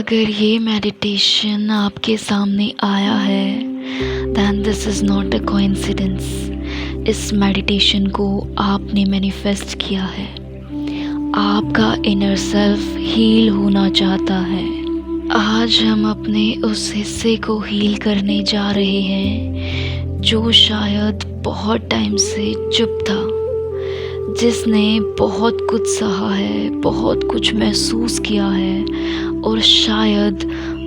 अगर ये मेडिटेशन आपके सामने आया है then this is not a coincidence. इस मेडिटेशन को आपने मैनिफेस्ट किया है। आपका इनर सेल्फ हील होना चाहता है। आज हम अपने उस हिस्से को हील करने जा रहे हैं जो शायद बहुत टाइम से चुप था, जिसने बहुत कुछ सहा है, बहुत कुछ महसूस किया है और शायद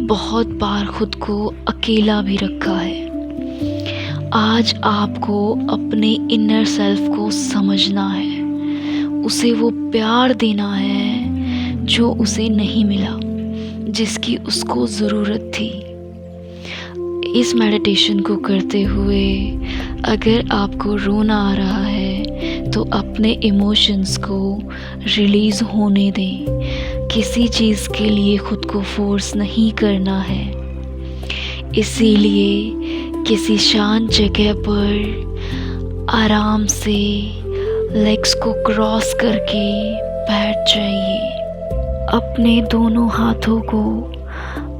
बहुत बार खुद को अकेला भी रखा है। आज आपको अपने इनर सेल्फ को समझना है, उसे वो प्यार देना है जो उसे नहीं मिला, जिसकी उसको ज़रूरत थी। इस मेडिटेशन को करते हुए अगर आपको रोना आ रहा है तो अपने इमोशंस को रिलीज़ होने दें। किसी चीज़ के लिए खुद को फोर्स नहीं करना है। इसीलिए किसी शांत जगह पर आराम से लेग्स को क्रॉस करके बैठ जाइए। अपने दोनों हाथों को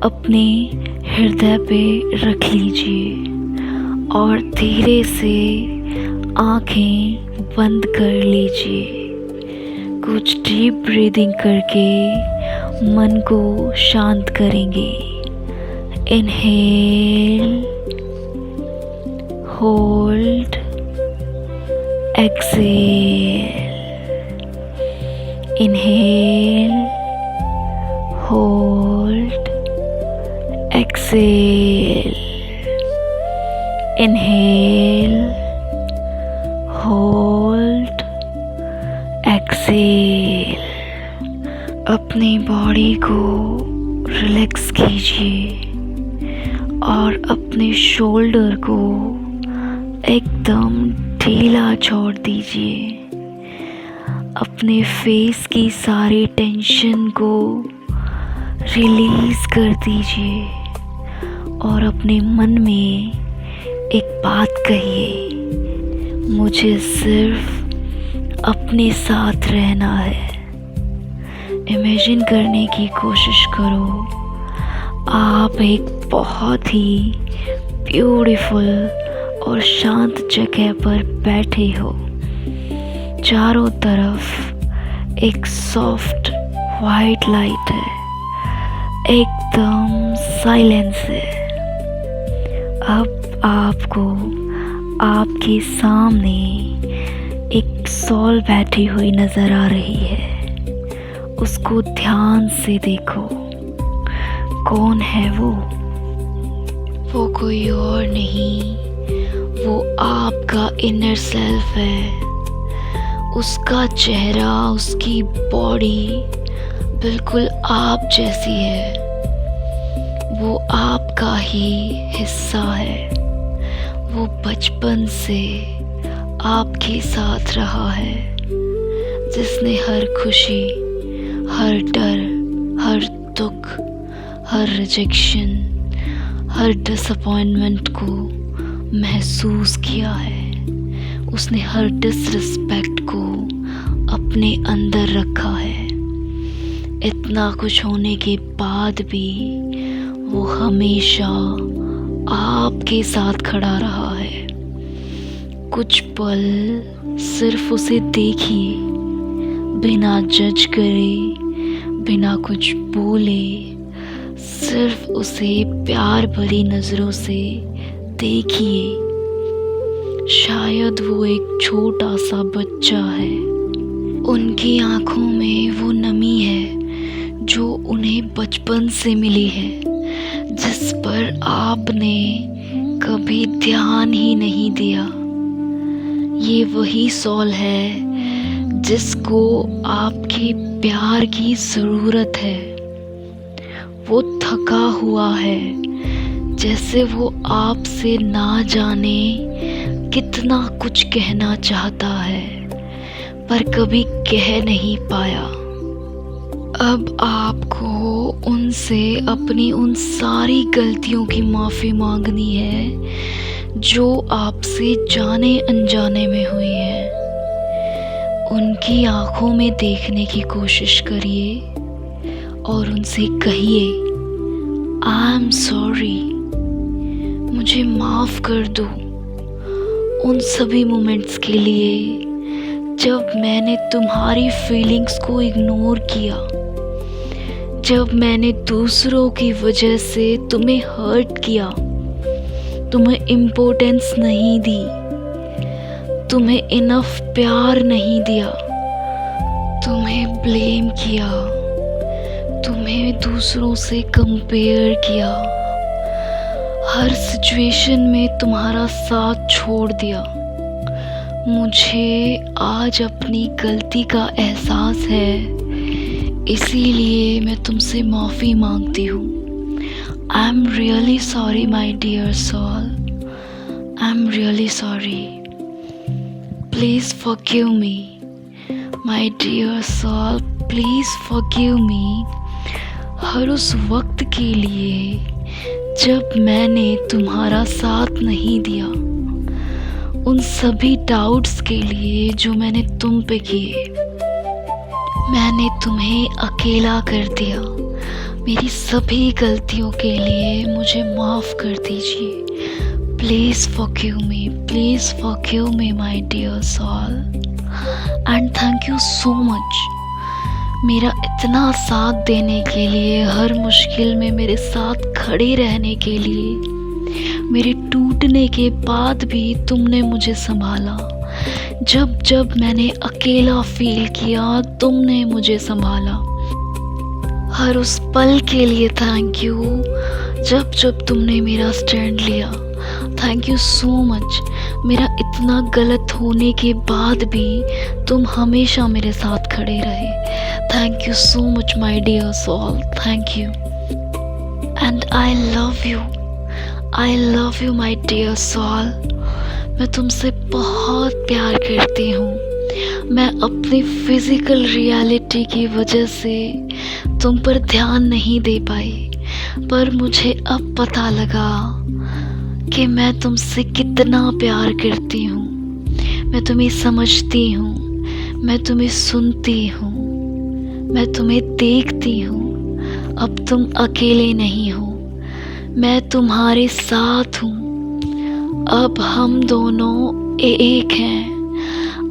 अपने हृदय पे रख लीजिए और धीरे से आँखें बंद कर लीजिए। कुछ डीप ब्रीदिंग करके मन को शांत करेंगे। Inhale, hold, exhale. Inhale, hold, exhale. Inhale, hold, exhale. अपनी बॉडी को रिलैक्स कीजिए और अपने शोल्डर को एकदम ढीला छोड़ दीजिए। अपने फेस की सारी टेंशन को रिलीज़ कर दीजिए और अपने मन में एक बात कहिए, मुझे सिर्फ अपने साथ रहना है। इमेजिन करने की कोशिश करो, आप एक बहुत ही ब्यूटीफुल और शांत जगह पर बैठे हो। चारों तरफ एक सॉफ्ट वाइट लाइट है, एकदम साइलेंस है। अब आपको आपके सामने एक सोल बैठी हुई नज़र आ रही है। उसको ध्यान से देखो। कौन है वो? वो कोई और नहीं, वो आपका इनर सेल्फ है। उसका चेहरा, उसकी बॉडी बिल्कुल आप जैसी है। वो आपका ही हिस्सा है। वो बचपन से आपके साथ रहा है, जिसने हर खुशी, हर डर, हर दुख, हर रिजेक्शन, हर डिसअपॉइंटमेंट को महसूस किया है। उसने हर डिसरिस्पेक्ट को अपने अंदर रखा है। इतना कुछ होने के बाद भी वो हमेशा आपके साथ खड़ा रहा है। कुछ पल सिर्फ उसे देखिए, बिना जज करे, बिना कुछ बोले, सिर्फ उसे प्यार भरी नज़रों से देखिए। शायद वो एक छोटा सा बच्चा है। उनकी आँखों में वो नमी है जो उन्हें बचपन से मिली है, जिस पर आपने कभी ध्यान ही नहीं दिया। ये वही सोल है जिसको आपके प्यार की ज़रूरत है। वो थका हुआ है, जैसे वो आपसे ना जाने कितना कुछ कहना चाहता है, पर कभी कह नहीं पाया। अब आपको उनसे अपनी उन सारी गलतियों की माफ़ी मांगनी है जो आपसे जाने अनजाने में हुई है। उनकी आँखों में देखने की कोशिश करिए और उनसे कहिए, आई एम सॉरी, मुझे माफ़ कर दो उन सभी मोमेंट्स के लिए जब मैंने तुम्हारी फीलिंग्स को इग्नोर किया, जब मैंने दूसरों की वजह से तुम्हें हर्ट किया, तुम्हें इम्पोर्टेंस नहीं दी, तुम्हें इनफ प्यार नहीं दिया, तुम्हें ब्लेम किया, तुम्हें दूसरों से कंपेयर किया, हर सिचुएशन में तुम्हारा साथ छोड़ दिया। मुझे आज अपनी गलती का एहसास है, इसीलिए मैं तुमसे माफ़ी मांगती हूँ। I am really sorry my dear soul, I am really sorry. Please forgive me my dear soul, please forgive me हर उस वक्त के लिए जब मैंने तुम्हारा साथ नहीं दिया, उन सभी डाउट्स के लिए जो मैंने तुम पे किए। मैंने तुम्हें अकेला कर दिया। मेरी सभी गलतियों के लिए मुझे माफ़ कर दीजिए। Please forgive me my dear soul, and thank you so much मेरा इतना साथ देने के लिए, हर मुश्किल में मेरे साथ खड़े रहने के लिए। मेरे टूटने के बाद भी तुमने मुझे संभाला। जब जब मैंने अकेला फील किया, तुमने मुझे संभाला। हर उस पल के लिए थैंक यू, जब जब तुमने मेरा स्टैंड लिया। Thank you so much. मेरा इतना गलत होने के बाद भी तुम हमेशा मेरे साथ खड़े रहे। Thank you so much my dear soul, thank you. And I love you my dear soul. मैं तुमसे बहुत प्यार करती हूँ। मैं अपनी फिज़िकल रियलिटी की वजह से तुम पर ध्यान नहीं दे पाई, पर मुझे अब पता लगा कि मैं तुमसे कितना प्यार करती हूँ। मैं तुम्हें समझती हूँ, मैं तुम्हें सुनती हूँ, मैं तुम्हें देखती हूँ। अब तुम अकेले नहीं हो, मैं तुम्हारे साथ हूँ। अब हम दोनों एक हैं।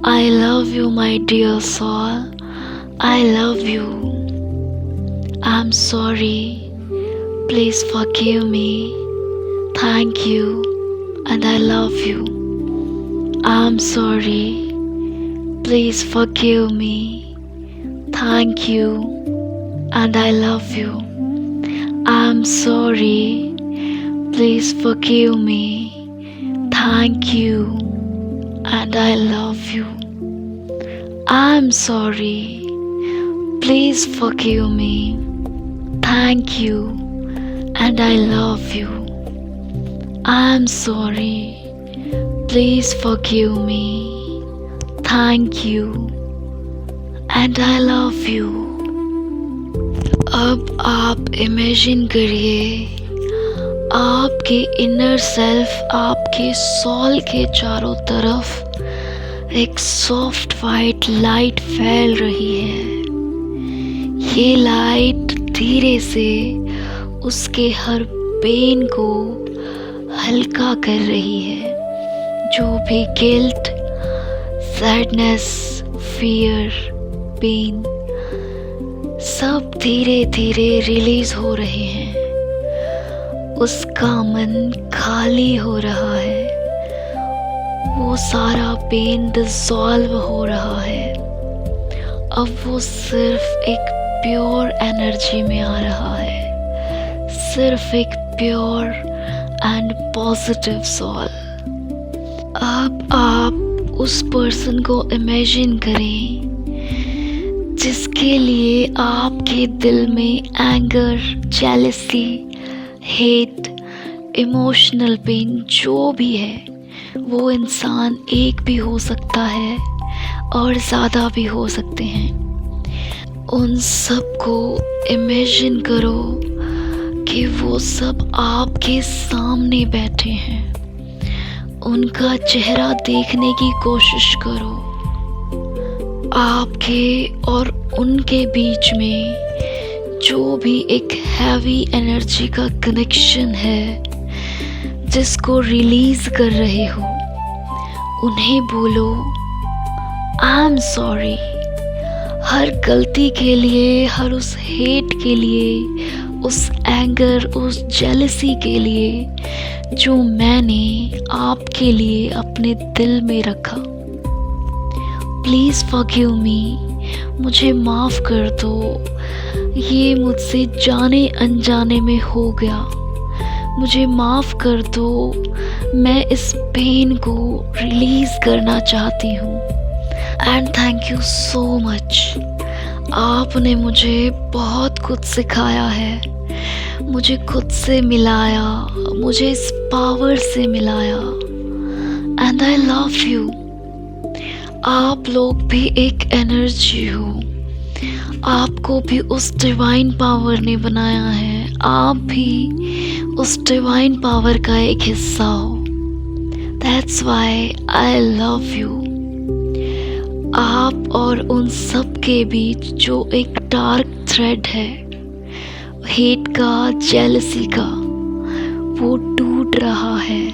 I love you my dear soul, I love you. I am sorry, please forgive me. Thank you, and I love you. I'm sorry. Please forgive me. Thank you, and I love you. I'm sorry. Please forgive me. Thank you, and I love you. I'm sorry. Please forgive me. Thank you, and I love you. I'm sorry. Please forgive me. Thank you. And I love you. अब आप imagine करिए, आपके inner self, आपके soul के चारों तरफ एक soft white light फैल रही है। ये लाइट धीरे से उसके हर पेन को हल्का कर रही है। जो भी गिल्ट, सैडनेस, फियर, पेन सब धीरे धीरे रिलीज हो रहे हैं। उसका मन खाली हो रहा है। वो सारा पेन डिसॉल्व हो रहा है। अब वो सिर्फ एक प्योर एनर्जी में आ रहा है, सिर्फ एक प्योर एंड पॉजिटिव सोल। अब आप उस पर्सन को इमेजिन करें जिसके लिए आपके दिल में anger, jealousy, hate, emotional pain जो भी है, वो इंसान एक भी हो सकता है और ज़्यादा भी हो सकते हैं। उन सब को इमेजिन करो कि वो सब आपके सामने बैठे हैं। उनका चेहरा देखने की कोशिश करो। आपके और उनके बीच में जो भी एक हैवी एनर्जी का कनेक्शन है जिसको रिलीज कर रहे हो, उन्हें बोलो आई एम सॉरी। हर गलती के लिए, हर उस हेट के लिए, उस एंगर, उस जेलसी के लिए जो मैंने आपके लिए अपने दिल में रखा। प्लीज़ फॉरगिव मी, मुझे माफ़ कर दो। ये मुझसे जाने अनजाने में हो गया, मुझे माफ़ कर दो। मैं इस पेन को रिलीज़ करना चाहती हूँ। And thank you so much. आपने मुझे बहुत कुछ सिखाया है, मुझे खुद से मिलाया, मुझे इस पावर से मिलाया। And I love you. आप लोग भी एक एनर्जी हो, आपको भी उस डिवाइन पावर ने बनाया है, आप भी उस डिवाइन पावर का एक हिस्सा हो। That's why I love you. आप और उन सब के बीच जो एक डार्क थ्रेड है, हेट का, जेलसी का, वो टूट रहा है।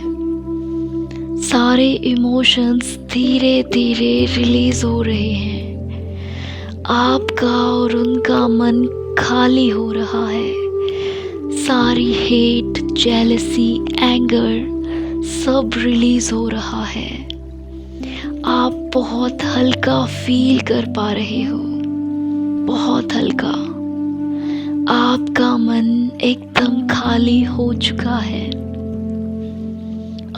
सारे इमोशंस धीरे धीरे रिलीज हो रहे हैं। आपका और उनका मन खाली हो रहा है। सारी हेट, जेलसी, एंगर सब रिलीज हो रहा है। आप बहुत हल्का फील कर पा रहे हो, बहुत हल्का। आपका मन एकदम खाली हो चुका है।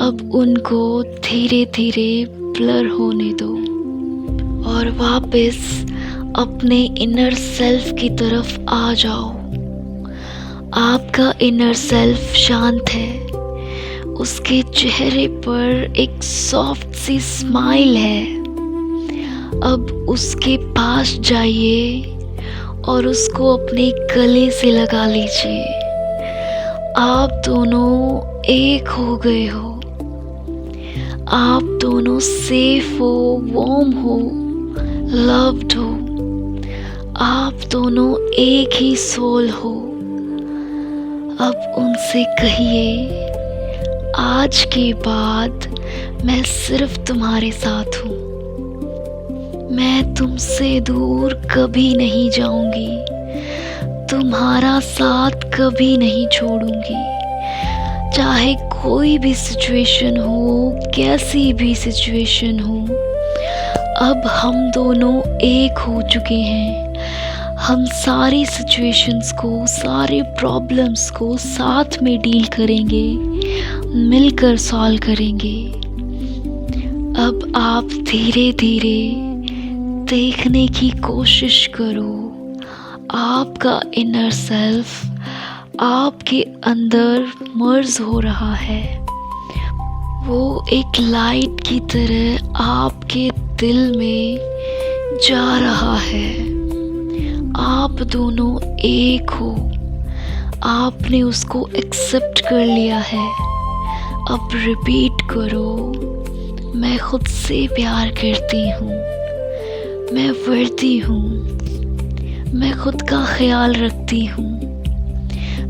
अब उनको धीरे धीरे ब्लर होने दो और वापस अपने इनर सेल्फ की तरफ आ जाओ। आपका इनर सेल्फ शांत है, उसके चेहरे पर एक सॉफ्ट सी स्माइल है। अब उसके पास जाइए और उसको अपने गले से लगा लीजिए। आप दोनों एक हो गए हो। आप दोनों सेफ हो, वार्म हो, लव्ड हो। आप दोनों एक ही सोल हो। अब उनसे कहिए, आज के बाद मैं सिर्फ तुम्हारे साथ हूँ। मैं तुमसे दूर कभी नहीं जाऊंगी, तुम्हारा साथ कभी नहीं छोड़ूंगी। चाहे कोई भी सिचुएशन हो, कैसी भी सिचुएशन हो, अब हम दोनों एक हो चुके हैं। हम सारी सिचुएशंस को, सारे प्रॉब्लम्स को साथ में डील करेंगे, मिलकर सॉल्व करेंगे। अब आप धीरे धीरे देखने की कोशिश करो। आपका इनर सेल्फ आपके अंदर मर्ज हो रहा है। वो एक लाइट की तरह आपके दिल में जा रहा है। आप दोनों एक हो। आपने उसको एक्सेप्ट कर लिया है। अब रिपीट करो, मैं खुद से प्यार करती हूँ, मैं वर्दी हूँ, मैं खुद का ख्याल रखती हूँ।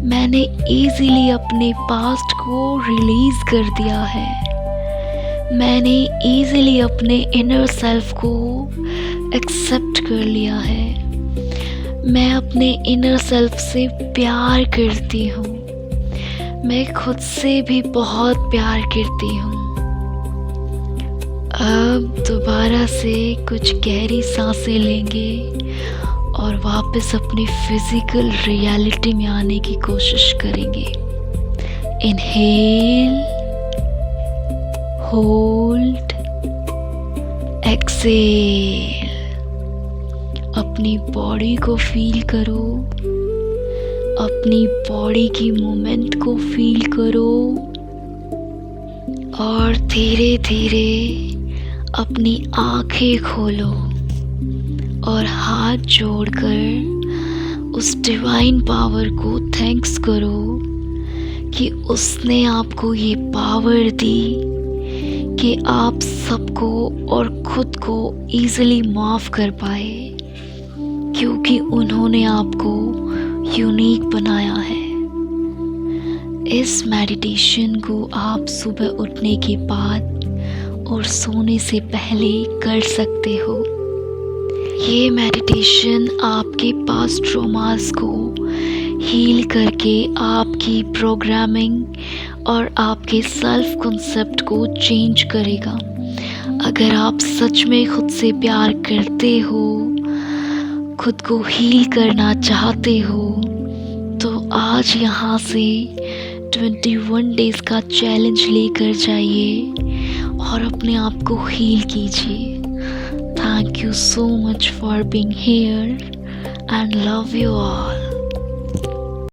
मैंने इजीली अपने पास्ट को रिलीज कर दिया है। मैंने इजीली अपने इनर सेल्फ को एक्सेप्ट कर लिया है। मैं अपने इनर सेल्फ से प्यार करती हूँ। मैं खुद से भी बहुत प्यार करती हूँ। अब दोबारा से कुछ गहरी सांसें लेंगे और वापस अपनी फिजिकल रियलिटी में आने की कोशिश करेंगे। Inhale, hold, exhale. अपनी बॉडी को फील करो, अपनी बॉडी की मूवमेंट को फील करो और धीरे धीरे अपनी आंखें खोलो और हाथ जोड़कर उस डिवाइन पावर को थैंक्स करो कि उसने आपको ये पावर दी कि आप सबको और खुद को ईज़िली माफ़ कर पाए, क्योंकि उन्होंने आपको यूनिक बनाया है। इस मेडिटेशन को आप सुबह उठने के बाद और सोने से पहले कर सकते हो। ये मेडिटेशन आपके पास्ट ट्रॉमास को हील करके आपकी प्रोग्रामिंग और आपके सेल्फ कॉन्सेप्ट को चेंज करेगा। अगर आप सच में खुद से प्यार करते हो, खुद को हील करना चाहते हो, तो आज यहाँ से 21 डेज़ का चैलेंज लेकर जाइए और अपने आप को हील कीजिए। Thank you so much for being here and love you all.